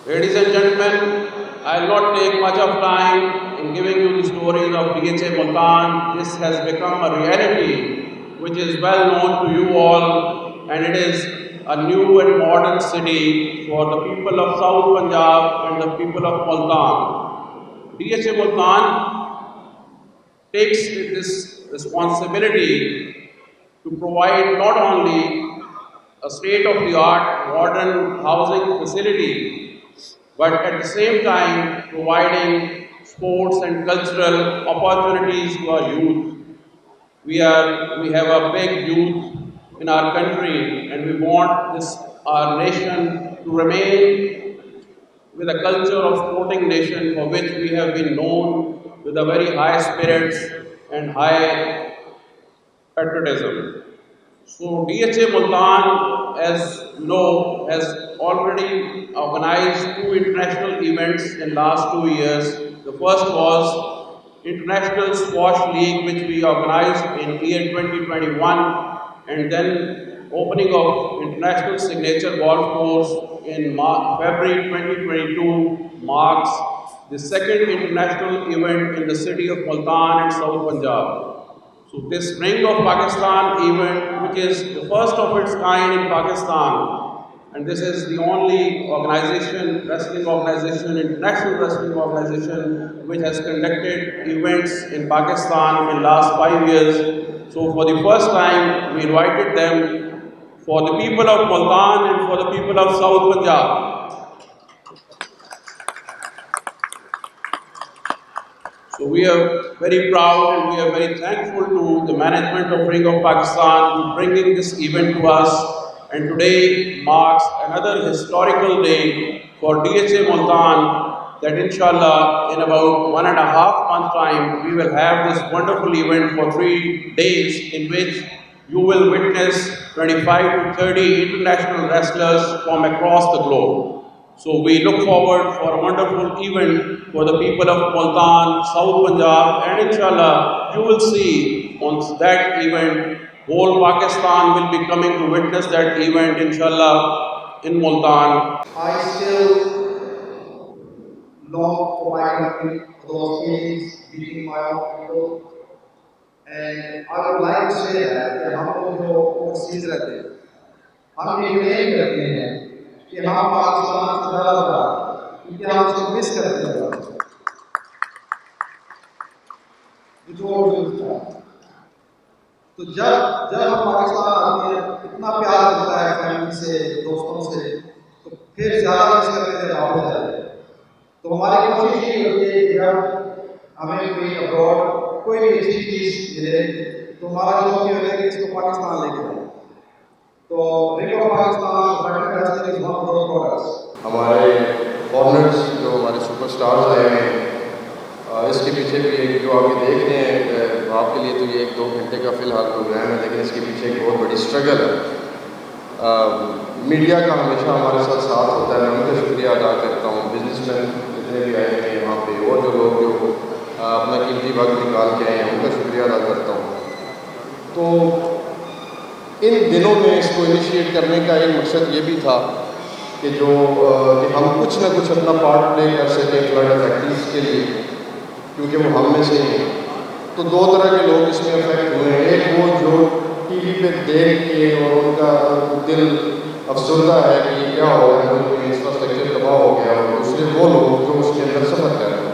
Ladies and gentlemen, I will not take much of time in giving you the stories of DHA Multan. This has become a reality which is well known to you all, and it is a new and modern city for the people of South Punjab and the people of Multan. DHA Multan takes this responsibility to provide not only a state-of-the-art modern housing facility, but at the same time providing sports and cultural opportunities to our youth. We have a big youth in our country, and we want our nation to remain with a culture of sporting nation for which we have been known with a very high spirits and high patriotism. So DHA Multan, as you know, has already organized 2 international events in last 2 years. The first was International Squash League, which we organized in year 2021, and then opening of International Signature Golf Course in February 2022 marks the second international event in the city of Multan and South Punjab. So this Ring of Pakistan event, which is the first of its kind in Pakistan, and this is the only organization, wrestling organization, international wrestling organization, which has conducted events in Pakistan in the last 5 years. So for the first time, we invited them for the people of Multan and for the people of South Punjab. So we are very proud and we are very thankful to the management of Ring of Pakistan for bringing this event to us. And today marks another historical day for DHA Multan, that inshallah in about 1.5 months time we will have this wonderful event for 3 days in which you will witness 25 to 30 international wrestlers from across the globe. So we look forward for a wonderful event for the people of Multan, South Punjab, and inshallah you will see on that event whole Pakistan will be coming to witness that event, inshallah, in Multan. I still long for my country, for those feelings, beating my own people. And I would like to say that हम लोग जो overseas रहते हैं, हम ये claim करते हैं कि हम पाकिस्तान से ज़्यादा था, क्योंकि हम उसको मिस करते हैं। तो जब हम पाकिस्तान आते हैं, इतना प्यार मिलता है फैमिली से, दोस्तों से, तो फिर ज़्यादा मिस करते थे वापस जाते हैं। तो हमारी कोशिश ये होती है कि जब हमें कोई अब्रॉड कोई भी अच्छी चीज़ मिले तो हमारा जो ये होता है कि इसको पाकिस्तान लेके जाए। तो ring of Pakistan factory is one of those products. हमारे फॉरेनर्स जो हमारे सुपरस्टार्स आए हैं, इसके पीछे भी एक जो आप देख रहे हैं, आपके लिए तो ये 1-2 घंटे का फ़िलहाल प्रोग्राम है, लेकिन इसके पीछे एक बहुत बड़ी स्ट्रगल है। मीडिया का हमेशा हमारे साथ होता है, मैं उनका शुक्रिया अदा करता हूँ। बिजनेसमैन जितने भी आए हैं यहाँ पे, और जो लोग जो अपना कीमती वक्त निकाल के आए हैं, उनका शुक्रिया अदा करता हूँ। तो इन दिनों में इसको इनिशिएट करने का एक मकसद ये भी था कि कि हम कुछ ना कुछ अपना पार्ट प्ले कर सकें फ्लड एक्टिविटीज़ के लिए, क्योंकि वो हम में से हैं। तो 2 तरह के लोग इसमें अफेक्ट हुए हैं। एक वो जो टीवी पे देख के और उनका दिल अफसरदा है कि ये क्या हो रहा है, इंफ्रास्ट्रक्चर तबाह हो गया, और दूसरे वो लोग जो उसके अंदर सफ़र कर रहे हैं।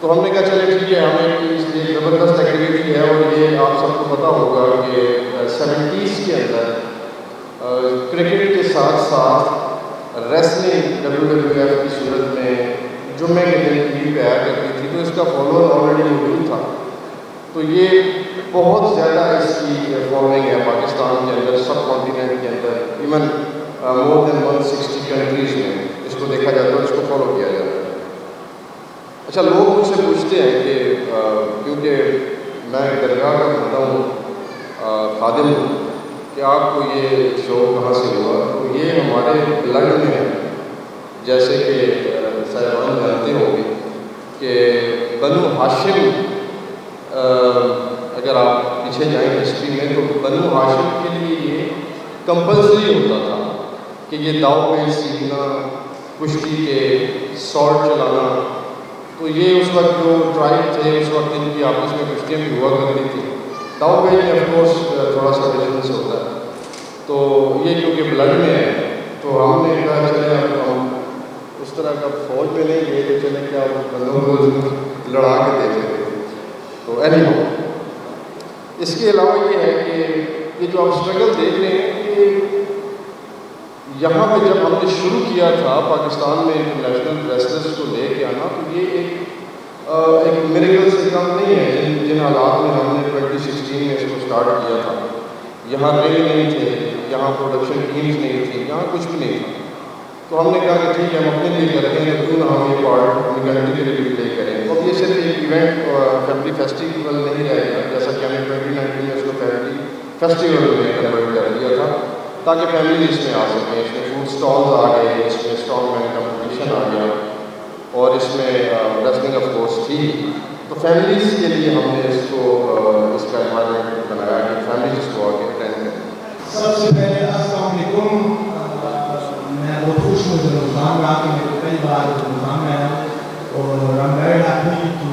तो हमने कहा चले ठीक है, हमें इसलिए ज़बरदस्त एक्टिविटी है, और ये आप सबको पता होगा कि 70s के अंदर क्रिकेट के साथ साथ रेसलिंग WWF की सूरत में جمعے کے دن ٹی وی پہ آیا کرتی تھی، تو اس کا فالوور آلریڈی موجود تھا. تو یہ بہت زیادہ اس کی فالوئنگ ہے پاکستان کے اندر، سب کانٹیننٹ کے اندر، ایون مور دین 160 کنٹریز میں اس کو دیکھا جاتا ہے، اس کو فالو کیا جاتا ہے. اچھا، لوگ مجھ سے پوچھتے ہیں کہ کیونکہ میں درگاہ کا بنتا ہوں، خادم ہوں، کہ آپ کو یہ شو کہاں سے ہوا؟ تو یہ ہمارے بلڈ میں ہے. جیسے کہ صاحبان جانتے ہوں گے کہ بنو ہاشم، اگر آپ پیچھے جائیں ہسٹری میں، تو بنو ہاشم کے لیے یہ کمپلسری ہوتا تھا کہ یہ داؤ پیچ سیکھنا، کشتی کے سوارڈ چلانا. تو یہ اس وقت جو ٹرائب تھے اس وقت ان کی آپس میں کشتیاں بھی ہوا کرتی تھی. داؤ پیچ میں آف کورس تھوڑا سا ڈفرینس ہوتا ہے. تو یہ کیونکہ بلڈ میں ہے تو ہم نے کہا چلے اب ہم اس طرح کا فوج میں نہیں گئے تو چلے کیا بندوں کو لڑا کے دیکھیں. تو اینی ہو، اس کے علاوہ یہ ہے کہ یہ جو آپ اسٹرگل دیکھ رہے ہیں کہ یہاں پہ جب ہم نے شروع کیا تھا پاکستان میں انٹرنیشنل ریسلرز کو لے کے آنا، تو یہ ایک میریکل سے کم نہیں ہے. جن حالات میں ہم نے 2016 میں اس کو اسٹارٹ کیا تھا، یہاں رینج نہیں تھے، یہاں پروڈکشن ٹیمز نہیں تھی، یہاں کچھ بھی نہیں تھا. تو ہم نے کہا کہ ٹھیک ہے ہم اپنے لیے کرتے ہیں، تو کیوں نہ ہم یہ پارٹ اپنی کنٹری کے لیے بھی پلے کریں. تو اب یہ صرف ایک ایونٹ فیملی فیسٹیول نہیں رہے گا، جیسا کہ ہم نے 2019 میں اس کو فیملی فیسٹیول میں کنورٹ کر دیا تھا تاکہ فیملی اس میں آ سکیں. اس میں فوڈ اسٹالز آ گئے، اس میں اسٹال مین کمپٹیشن آ گیا، اور اس میں ریسلنگ آف کورس تھی. تو فیملیز کے لیے ہم نے اس کو اس کا انوائرمنٹ بنایا کہ فیملیز اس کو آ کے اٹینڈ کریں. سب سے پہلے السلام علیکم. میں بہت خوش ہوں جو رمضان میں آ کے میرے کئی بار رمضان میں آیا، اور I'm very happy to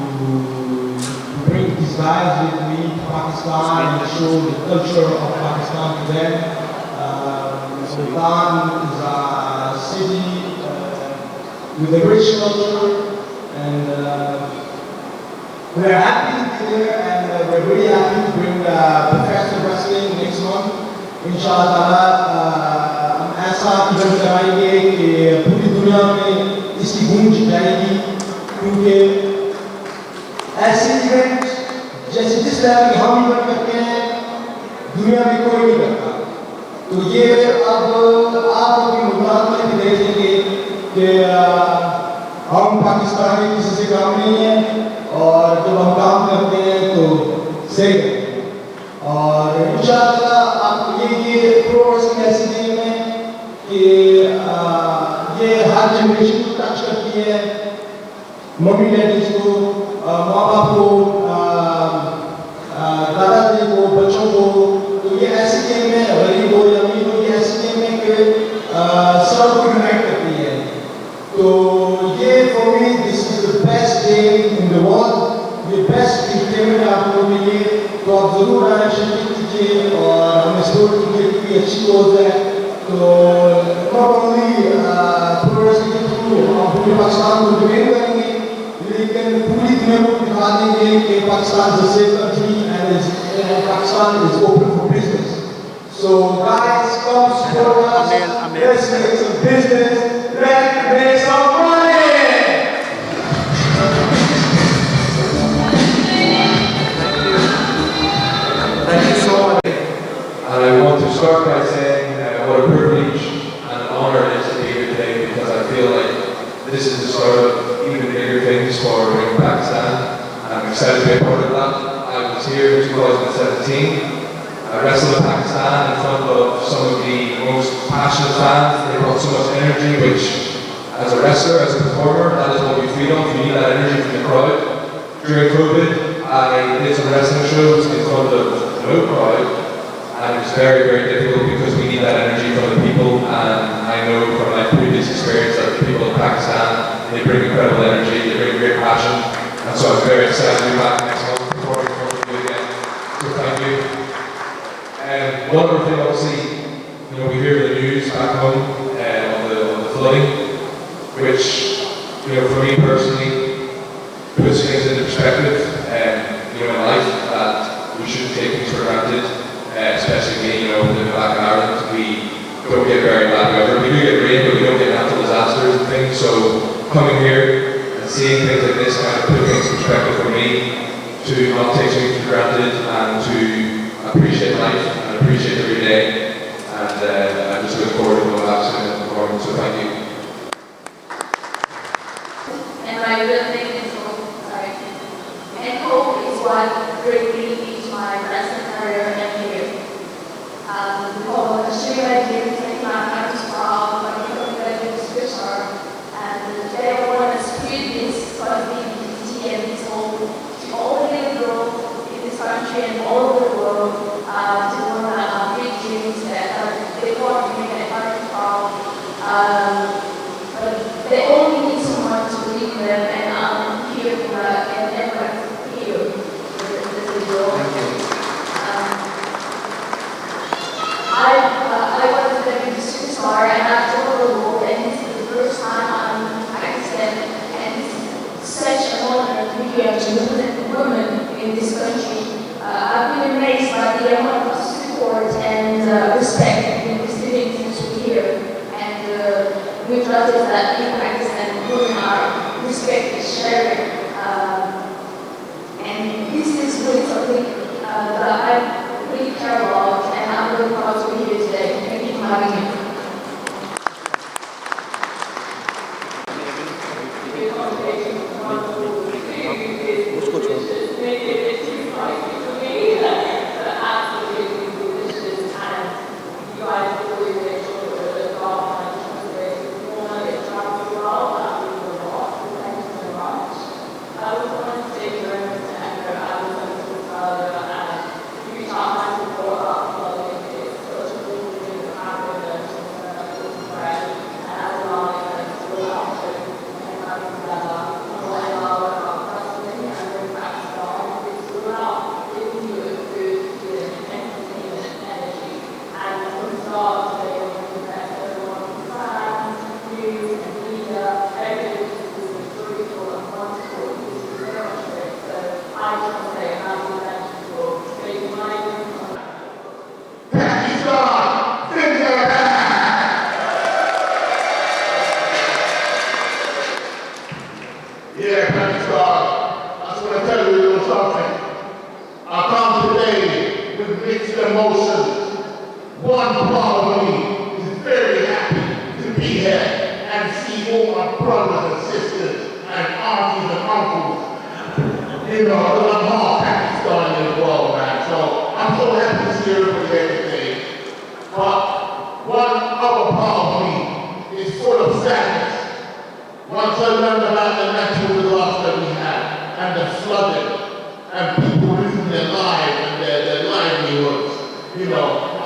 bring these guys with me to Pakistan and show the culture of Pakistan to them. Multan is a city with a rich culture, and we're happy to be there, and we're really happy to bring professional wrestling next month. Inshallah, ہم ایسا event کرائیں گے کہ پوری دنیا میں اس کی گونج جائے گی، کیونکہ ایسے ایونٹ جیسے جس طرح کی ہم ایونٹ کرتے ہیں دنیا میں کوئی نہیں کرتا. تو یہ اب آپ اپنی ملتان میں بھی دیکھیں گے کہ ہم پاکستانی کسی سے کام نہیں ہیں، اور جب ہم کام کرتے ہیں تو صحیح کرتے ہیں. اور انشاءاللہ آپ یہ پروگرس ایسی گیم ہے کہ یہ ہر جنریشن کو ٹچ کرتی ہے، ممی ڈیڈیز کو، ماں باپ کو، دادا دادی کو، بچوں کو. تو یہ ایسی گیم ہے، غریب ہو یا امیر ہو، یہ ایسی گیم ہے کہ سب کو یونائٹ کرتی ہے. تو یہ for me this is the best game in the world, یہ بیسٹ انٹرٹینمنٹ آپ لوگوں کے لیے. تو آپ ضرور آئیں، شرکت کیجیے اور ہمیں سپورٹ کیجیے، کیونکہ اچھی کوز ہے. تو ناٹ اونلی پروگرس کے تھرو ہم پورے پاکستان کو ڈیفینڈ کریں گے، لیکن پوری دنیا کو دکھا دیں گے کہ Pakistan is a safe country and Pakistan is open for business. So guys, come support us. Let's make some business. Let's make some money. Thank you so much. And I want to start by saying what a privilege and an honor it is to be here today, because I feel like this is the start of even bigger things for Pakistan. And I'm excited to be a part of that. I was here in 2017. I wrestled in Pakistan in front of some of the most passionate fans. They brought so much energy, which as a wrestler, as a performer, that is what you feed off. You need that energy from the crowd. During COVID, I did some wrestling shows in front of no crowd, and it was very, very difficult because we need that energy from the people. And I know from my previous experience that the people of Pakistan, they bring incredible energy, they bring great passion, and so I'm very excited to be back next month performing for you again. So thank you. And one other thing, obviously, we hear the news back home on the flooding, which, for me personally, puts things into perspective. In life, that we shouldn't take things for granted, especially me, living back in Ireland. We don't get very bad weather. We do get rain, but we don't get natural disasters and things. So coming here, seeing things like this kind of put things in perspective for me, to not take things for granted and to appreciate life and appreciate every day. And I just look forward to going back to the performance, so thank you. And my real name is hope is what really is my present career and here. Australia gives me my practice from my graduate scripture, and they want to spread this positivity and this hope to all the people in this country and all over the world, to want to big dreams that they want to make an impact from. But they only need someone to believe in them, and I'm here for that, and everyone's here for this role. I was a deputy superstar, and I've told the world, and this is the first time I'm in Pakistan, and this is such an honor to be here to represent women in this country. I've been amazed by the amount of support and respect in this city since we're here, and we've noticed that in Pakistan, women are respected, shared, and this is really something that I really care about, and I'm really proud to be here today. Thank you for having me.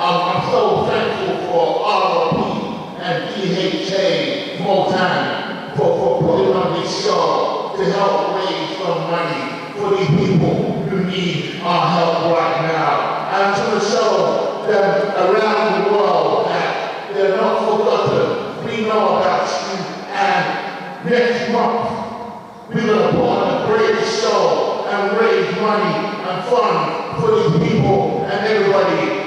I'm so thankful for RP and DHA, Multan, for putting on this show to help raise some money for these people who need our help right now. And to show them around the world that they're not forgotten. We know about you, and next month we're going to put on a great show and raise money and fund for these people and everybody.